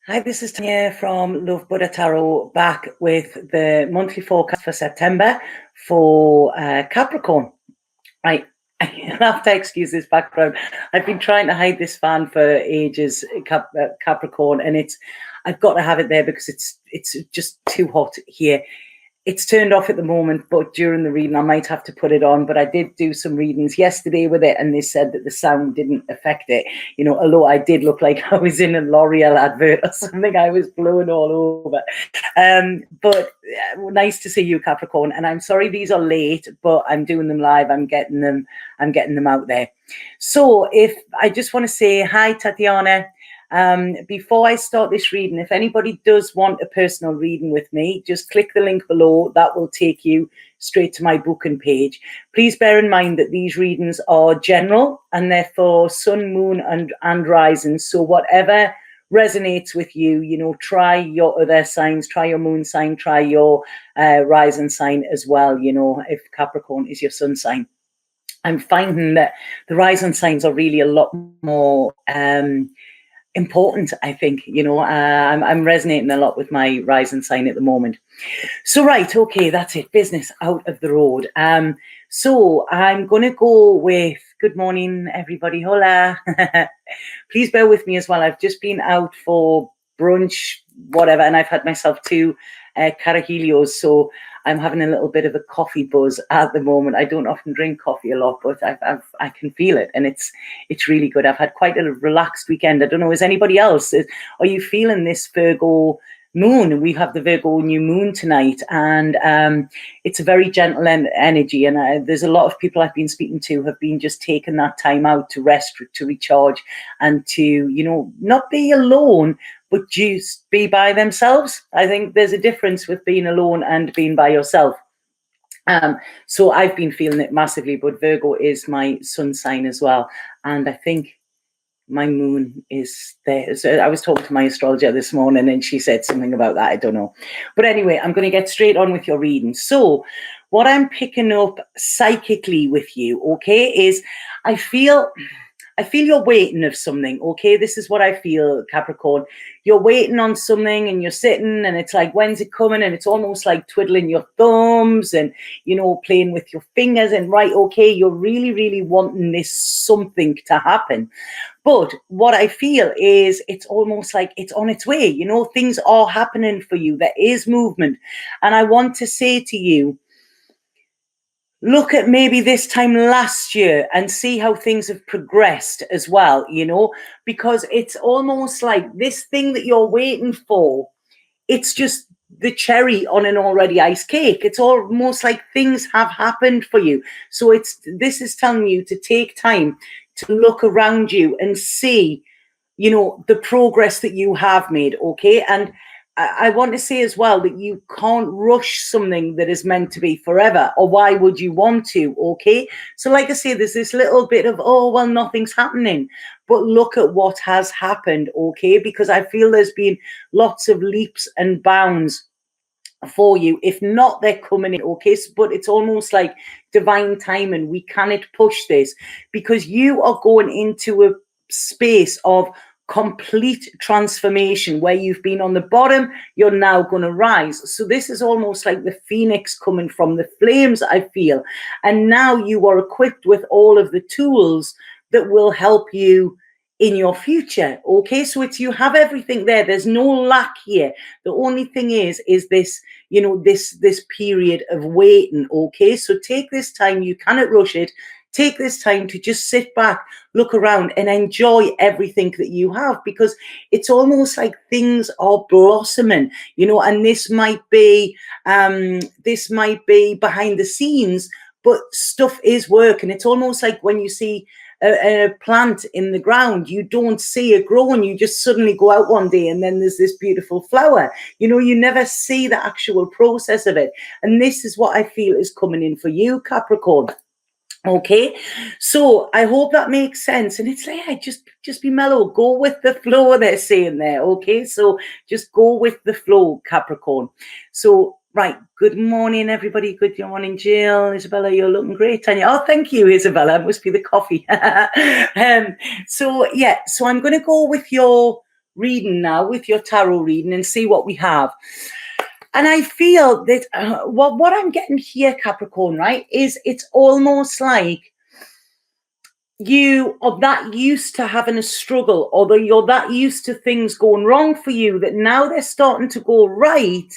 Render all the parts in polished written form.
Hi, this is Tanya from Love Buddha Tarot, back with the monthly forecast for September for Capricorn. I have to excuse this background. I've been trying to hide this fan for ages, Capricorn, and I've got to have it there because it's just too hot here. It's turned off at the moment, but during the reading I might have to put it on. But I did do some readings yesterday with it, and they said that the sound didn't affect it. You know, although I did look like I was in a L'Oreal advert or something. I was blown all over. But nice to see you, Capricorn. And I'm sorry these are late, but I'm doing them live. I'm getting them out there. So if I just want to say hi, Tatiana. Before I start this reading, if anybody does want a personal reading with me, just click the link below. That will take you straight to my booking page. Please bear in mind that these readings are general and therefore sun, moon, and rising. So whatever resonates with you, you know, try your other signs, try your moon sign, try your rising sign as well, you know, if Capricorn is your sun sign. I'm finding that the rising signs are really a lot more important, I think. You know, I'm resonating a lot with my rising sign at the moment. So right, okay, that's it, business out of the road. So I'm going to go with good morning everybody. Hola. Please bear with me as well. I've just been out for brunch, whatever, and I've had myself 2 carajillos, so I'm having a little bit of a coffee buzz at the moment. I don't often drink coffee a lot, but I can feel it, and it's really good. I've had quite a relaxed weekend. I don't know, is anybody else? Are you feeling this Virgo moon? We have the Virgo new moon tonight, and it's a very gentle energy. And there's a lot of people I've been speaking to have been just taking that time out to rest, to recharge, and to, you know, not be alone, but just be by themselves. I think there's a difference with being alone and being by yourself. So I've been feeling it massively, but Virgo is my sun sign as well. And I think my moon is there. So I was talking to my astrologer this morning and she said something about that. I don't know. But anyway, I'm going to get straight on with your reading. So what I'm picking up psychically with you, okay, is I feel you're waiting of something, okay? This is what I feel, Capricorn. You're waiting on something and you're sitting and it's like, when's it coming? And it's almost like twiddling your thumbs and, you know, playing with your fingers and right, okay, you're really, really wanting this something to happen. But what I feel is it's almost like it's on its way. You know, things are happening for you. There is movement. And I want to say to you, look at maybe this time last year and see how things have progressed as well, you know, because it's almost like this thing that you're waiting for, it's just the cherry on an already iced cake. It's almost like things have happened for you. So this is telling you to take time to look around you and see, you know, the progress that you have made, okay? And I want to say as well that you can't rush something that is meant to be forever, or why would you want to, okay? So like I say, there's this little bit of, oh, well, nothing's happening. But look at what has happened, okay? Because I feel there's been lots of leaps and bounds for you. If not, they're coming in, okay? But it's almost like divine timing. We cannot push this because you are going into a space of complete transformation. Where you've been on the bottom, you're now going to rise. So this is almost like the phoenix coming from the flames, I feel. And now you are equipped with all of the tools that will help you in your future, okay? So it's, you have everything there. There's no lack here. The only thing is this, you know, this period of waiting, okay? So take this time. You cannot rush it. Take this time to just sit back, look around and enjoy everything that you have, because it's almost like things are blossoming, you know, and this might be behind the scenes, but stuff is working. It's almost like when you see a plant in the ground, you don't see it growing. You just suddenly go out one day and then there's this beautiful flower. You know, you never see the actual process of it. And this is what I feel is coming in for you, Capricorn. Okay, so I hope that makes sense. And it's like, just be mellow, go with the flow, they're saying there. Okay, so just go with the flow, Capricorn. So right, good morning everybody. Good morning, Jill. Isabella, you're looking great, Tanya. Oh, thank you, Isabella. It must be the coffee. So yeah, so I'm going to go with your reading now with your tarot reading and see what we have. And I feel that what I'm getting here, Capricorn, right, is it's almost like you are that used to having a struggle, or you're that used to things going wrong for you, that now they're starting to go right,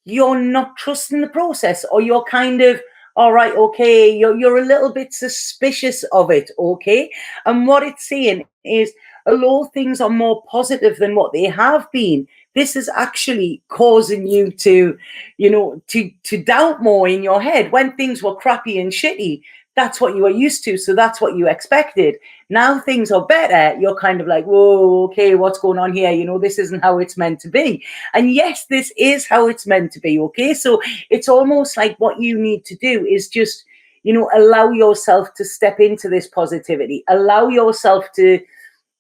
you're not trusting the process, or you're kind of, all right, okay, you're a little bit suspicious of it, okay? And what it's saying is, although things are more positive than what they have been, this is actually causing you to, to doubt more in your head. When things were crappy and shitty, that's what you were used to, so that's what you expected. Now things are better, you're kind of like, whoa, okay, what's going on here? This isn't how it's meant to be. And yes, this is how it's meant to be, okay? So it's almost like what you need to do is just, allow yourself to step into this positivity. Allow yourself to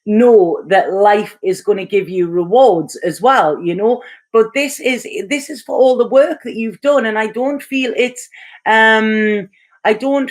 know that life is going to give you rewards as well, but this is for all the work that you've done. And I don't feel it's I don't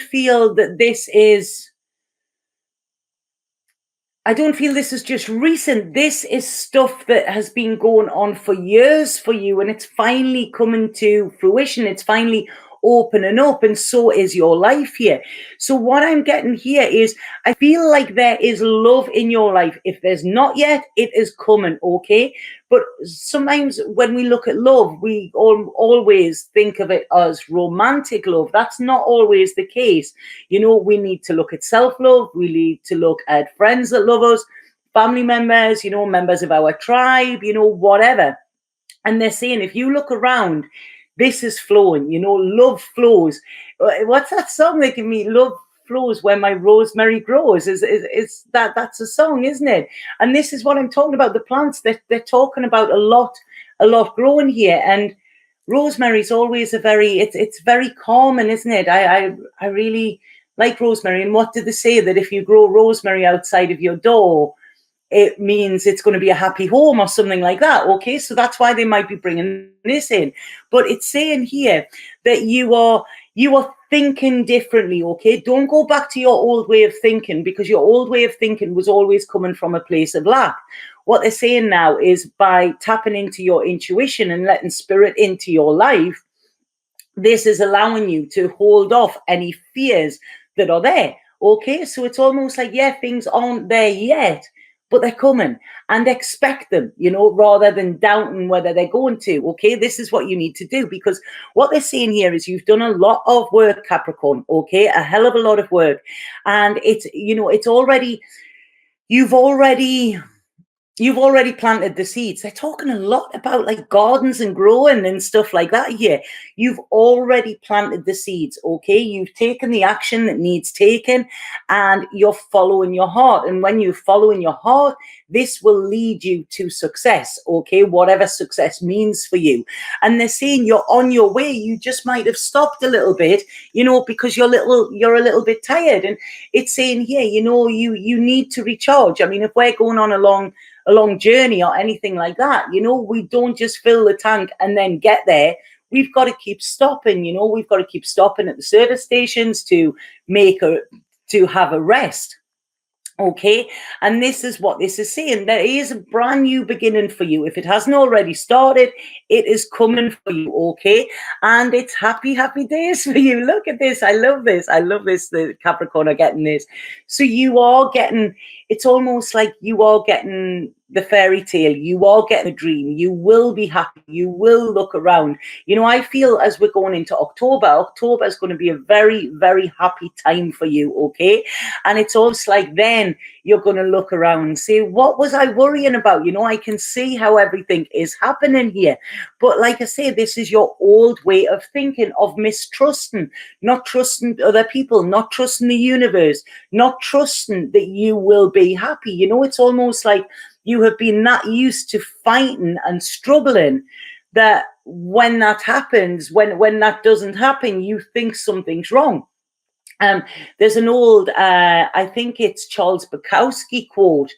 feel this is just recent. This is stuff that has been going on for years for you, and it's finally coming to fruition. It's finally opening up, and so is your life here. So what I'm getting here is, I feel like there is love in your life. If there's not yet, it is coming, okay? But sometimes when we look at love, we always think of it as romantic love. That's not always the case. We need to look at self-love. We need to look at friends that love us, family members, members of our tribe, whatever. And they're saying, if you look around, this is flowing, love flows. What's that song they give me? Love flows where my rosemary grows. That's a song, isn't it? And this is what I'm talking about. The plants that they're talking about a lot growing here. And rosemary is always it's very common, isn't it? I really like rosemary. And what did they say? That if you grow rosemary outside of your door, it means it's going to be a happy home or something like that. Okay, so that's why they might be bringing this in. But it's saying here that you are thinking differently. Okay, don't go back to your old way of thinking, because your old way of thinking was always coming from a place of lack. What they're saying now is, by tapping into your intuition and letting spirit into your life, this is allowing you to hold off any fears that are there. Okay, so it's almost like, yeah, things aren't there yet, but they're coming, and expect them, rather than doubting whether they're going to. Okay, this is what you need to do, because what they're saying here is you've done a lot of work, Capricorn, okay, a hell of a lot of work. And it's, it's already, you've already planted the seeds. They're talking a lot about like gardens and growing and stuff like that here. You've already planted the seeds, okay? You've taken the action that needs taken, and you're following your heart. And when you're following your heart, this will lead you to success, okay? Whatever success means for you. And they're saying you're on your way. You just might have stopped a little bit, because you're a little bit tired. And it's saying here, you need to recharge. I mean, if we're going on a long journey or anything like that, we don't just fill the tank and then get there. We've got to keep stopping. We've got to keep stopping at the service stations to have a rest. Okay, and this is what this is saying. There is a brand new beginning for you. If it hasn't already started, it is coming for you. Okay, and it's happy days for you. Look at this. I love this. The Capricorn are getting this. So you are getting, it's almost like you are getting the fairy tale. You are getting a dream. You will be happy. You will look around. I feel as we're going into October is going to be a very, very happy time for you. Okay, and it's almost like then you're going to look around and say, what was I worrying about? I can see how everything is happening here. But like I say, this is your old way of thinking, of mistrusting, not trusting other people, not trusting the universe, not trusting that you will be happy. It's almost like you have been that used to fighting and struggling that when that happens, when that doesn't happen, you think something's wrong. There's an old, I think it's Charles Bukowski quote,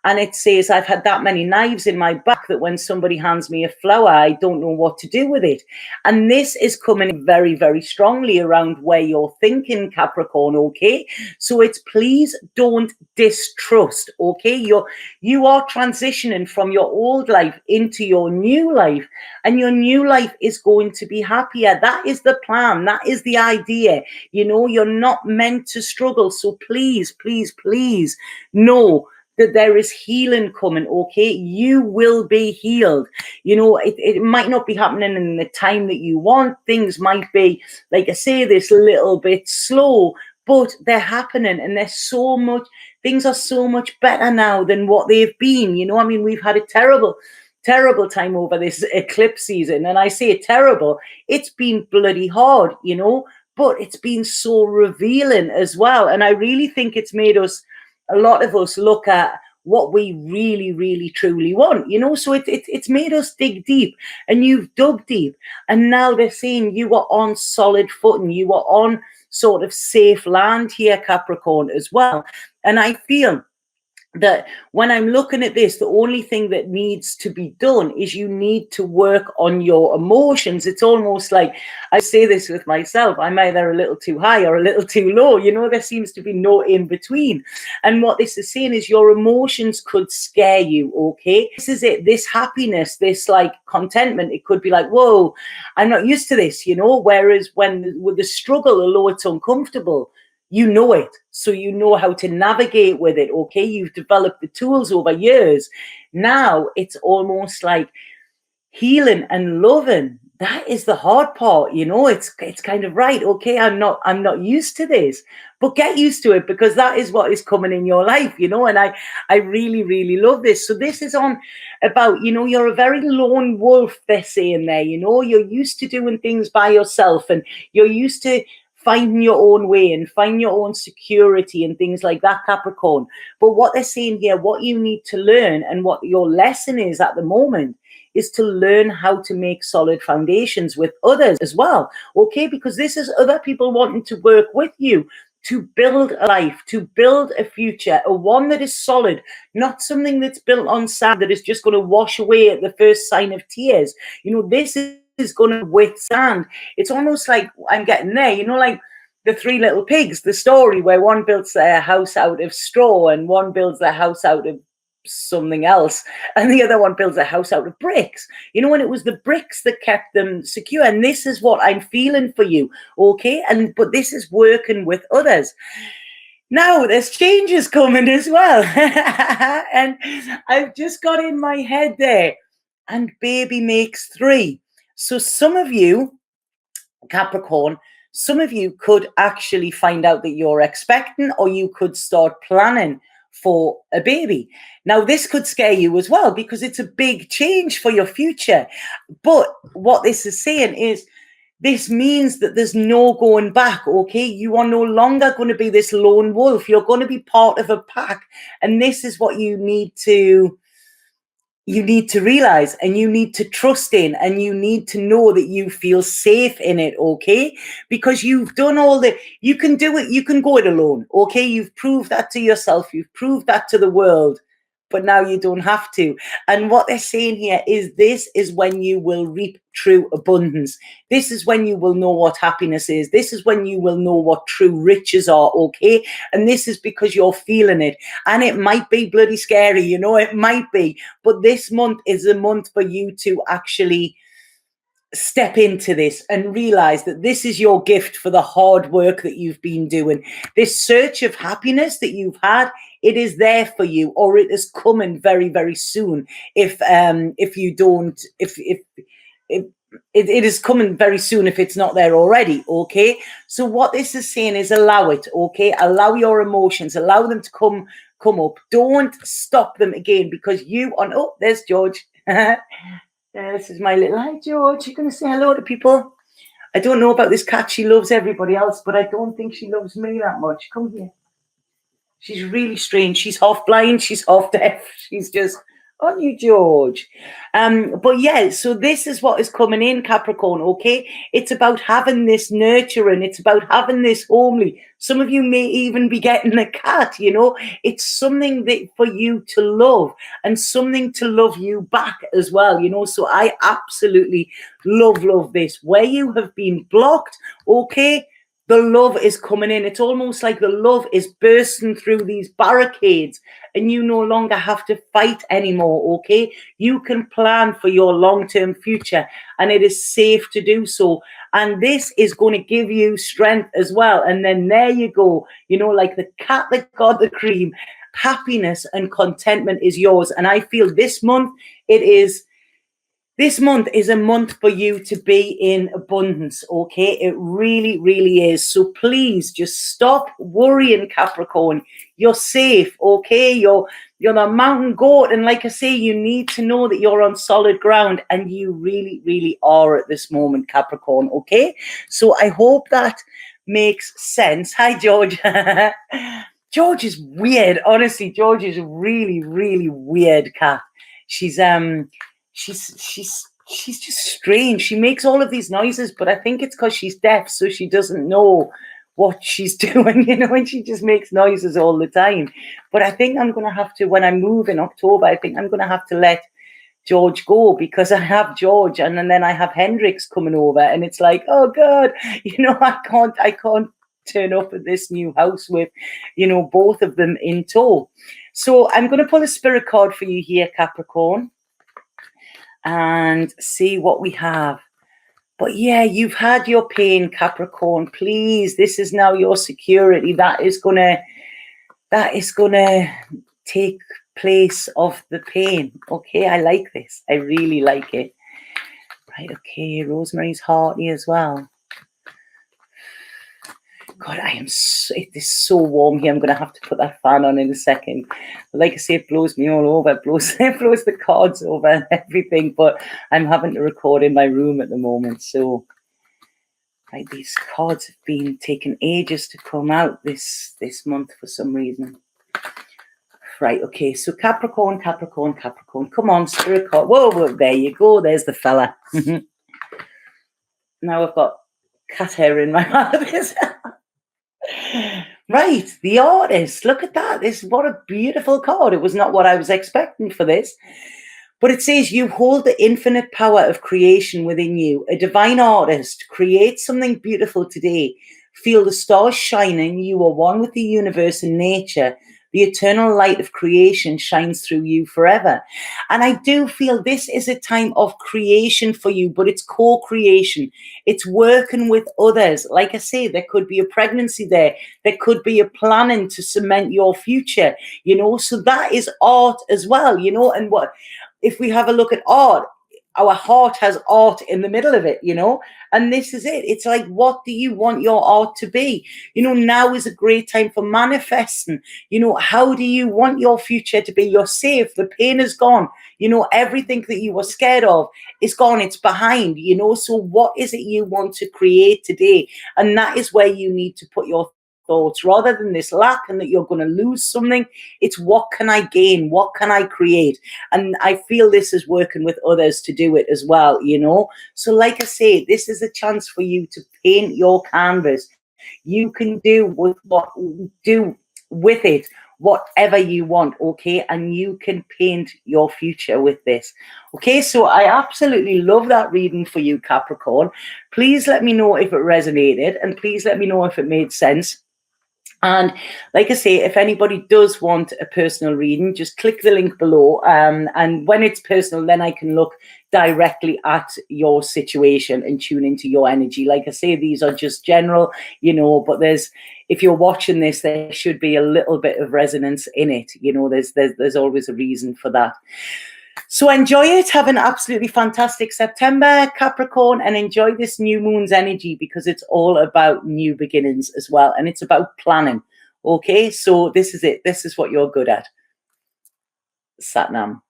And it says, I've had that many knives in my back that when somebody hands me a flower, I don't know what to do with it. And this is coming very, very strongly around where you're thinking, Capricorn, okay? So it's please don't distrust, okay? You are transitioning from your old life into your new life, and your new life is going to be happier. That is the plan. That is the idea. You know, you're not meant to struggle. So please, please, please know that there is healing coming, okay? You will be healed. You know, it might not be happening in the time that you want. Things might be, like I say, this little bit slow, but they're happening, and there's so much, things are so much better now than what they've been. You know, I mean, we've had a terrible time over this eclipse season. And I say terrible, it's been bloody hard, you know, but it's been so revealing as well. And I really think it's made us, a lot of us, look at what we really, really, truly want, you know. So it's made us dig deep, and you've dug deep. And now they're saying you are on solid footing. You are on sort of safe land here, Capricorn, as well. And I feel that when I'm looking at this, the only thing that needs to be done is you need to work on your emotions. It's almost like, I say this with myself, I'm either a little too high or a little too low. You know, there seems to be no in between. And what this is saying is your emotions could scare you, okay? This is it, this happiness, this like contentment, it could be like, whoa, I'm not used to this, you know? Whereas with the struggle, although it's uncomfortable, you know it, so you know how to navigate with it, okay? You've developed the tools over years. Now it's almost like healing and loving. That is the hard part, you know. It's kind of right, okay, I'm not used to this, but get used to it, because that is what is coming in your life, you know. And I really, really love this. So this is on about, you know, you're a very lone wolf, they're saying there, you know. You're used to doing things by yourself, and you're used to finding your own way and find your own security and things like that, Capricorn. But what they're saying here, what you need to learn, and what your lesson is at the moment, is to learn how to make solid foundations with others as well, okay? Because this is other people wanting to work with you to build a life, to build a future, a one that is solid, not something that's built on sand that is just going to wash away at the first sign of tears. You know, this is going to withstand. It's almost like, I'm getting there, you know, like the Three Little Pigs, the story where one builds their house out of straw and one builds their house out of something else, and the other one builds a house out of bricks, you know. And it was the bricks that kept them secure. And this is what I'm feeling for you, okay? But this is working with others. Now there's changes coming as well. And I've just got in my head there, and baby makes 3. So some of you, Capricorn, some of you could actually find out that you're expecting, or you could start planning for a baby. Now, this could scare you as well, because it's a big change for your future. But what this is saying is, this means that there's no going back, okay? You are no longer going to be this lone wolf. You're going to be part of a pack. And this is what you need to realize, and you need to trust in, and you need to know that you feel safe in it, okay? Because you've done all you can do it, you can go it alone, okay? You've proved that to yourself, you've proved that to the world, but now you don't have to. And what they're saying here is, this is when you will reap true abundance. This is when you will know what happiness is. This is when you will know what true riches are, okay? And this is because you're feeling it. And it might be bloody scary, you know, it might be. But this month is a month for you to actually step into this and realize that this is your gift for the hard work that you've been doing. This search of happiness that you've had, it is there for you, or it is coming very, very soon. If you don't, if it is coming very soon if it's not there already, okay? So what this is saying is, allow it, okay? Allow your emotions, allow them to come up. Don't stop them again, because you on, oh, there's George. This is my little, hi George, you're going to say hello to people. I don't know about this cat, she loves everybody else, but I don't think she loves me that much. Come here. She's really strange. She's half blind, she's half deaf. She's just Aren't you, George? But yeah, so this is what is coming in, Capricorn, okay? It's about having this nurturing. It's about having this homely. Some of you may even be getting a cat, you know? It's something that for you to love and something to love you back as well, you know? So I absolutely love this. Where you have been blocked, okay? The love is coming in. It's almost like the love is bursting through these barricades and you no longer have to fight anymore, okay? You can plan for your long-term future and it is safe to do so. And this is going to give you strength as well. And then there you go, you know, like the cat that got the cream, happiness and contentment is yours. And I feel this month this month is a month for you to be in abundance, okay? It really is. So please just stop worrying, Capricorn. You're safe, okay? You're the mountain goat. And like I say, you need to know that you're on solid ground and you really are at this moment, Capricorn, okay? So I hope that makes sense. Hi, George. George is weird. Honestly, George is a really weird cat. She's just strange. She makes all of these noises, but I think it's because she's deaf, so she doesn't know what she's doing, you know, and she just makes noises all the time. But I think I'm going to have to, when I move in October, I think I'm going to have to let George go because I have George and then I have Hendrix coming over and it's like, oh God, you know, I can't turn up at this new house with, you know, both of them in tow. So I'm going to pull a spirit card for you here, Capricorn, and see what we have. But yeah, you've had your pain, Capricorn. Please, this is now your security. That is gonna take place of the pain. Okay, I like this. I really like it. Right, okay, Rosemary's hearty as well. God, it is so warm here. I'm going to have to put that fan on in a second. Like I say, it blows me all over. It blows the cards over and everything. But I'm having to record in my room at the moment. So, right, these cards have been taking ages to come out this month for some reason. Right, okay. So Capricorn. Come on, spirit card. Whoa, there you go. There's the fella. Now I've got cat hair in my mouth. Right, the artist. Look at that. What a beautiful card. It was not what I was expecting for this. But it says you hold the infinite power of creation within you. A divine artist. Create something beautiful today. Feel the stars shining. You are one with the universe and nature. The eternal light of creation shines through you forever. And I do feel this is a time of creation for you, but it's co-creation. It's working with others. Like I say, there could be a pregnancy there. There could be a planning to cement your future, you know. So that is art as well, you know. And what if we have a look at art? Our heart has art in the middle of it, you know, and this is it. It's like, what do you want your art to be? You know, now is a great time for manifesting. You know, how do you want your future to be? You're safe. The pain is gone. You know, everything that you were scared of is gone. It's behind, you know. So what is it you want to create today? And that is where you need to put your thoughts rather than this lack and that you're going to lose something. It's what can I gain? What can I create? And I feel this is working with others to do it as well, you know. So like I say, this is a chance for you to paint your canvas. You can do with it whatever you want, okay? And you can paint your future with this. Okay, so I absolutely love that reading for you, Capricorn. Please let me know if it resonated and please let me know if it made sense. And like I say, if anybody does want a personal reading, just click the link below. And when it's personal, then I can look directly at your situation and tune into your energy. Like I say, these are just general, you know, but if you're watching this, there should be a little bit of resonance in it. You know, there's always a reason for that. So enjoy it. Have an absolutely fantastic September, Capricorn, and enjoy this new moon's energy because it's all about new beginnings as well. And it's about planning. Okay, so this is it. This is what you're good at. Satnam.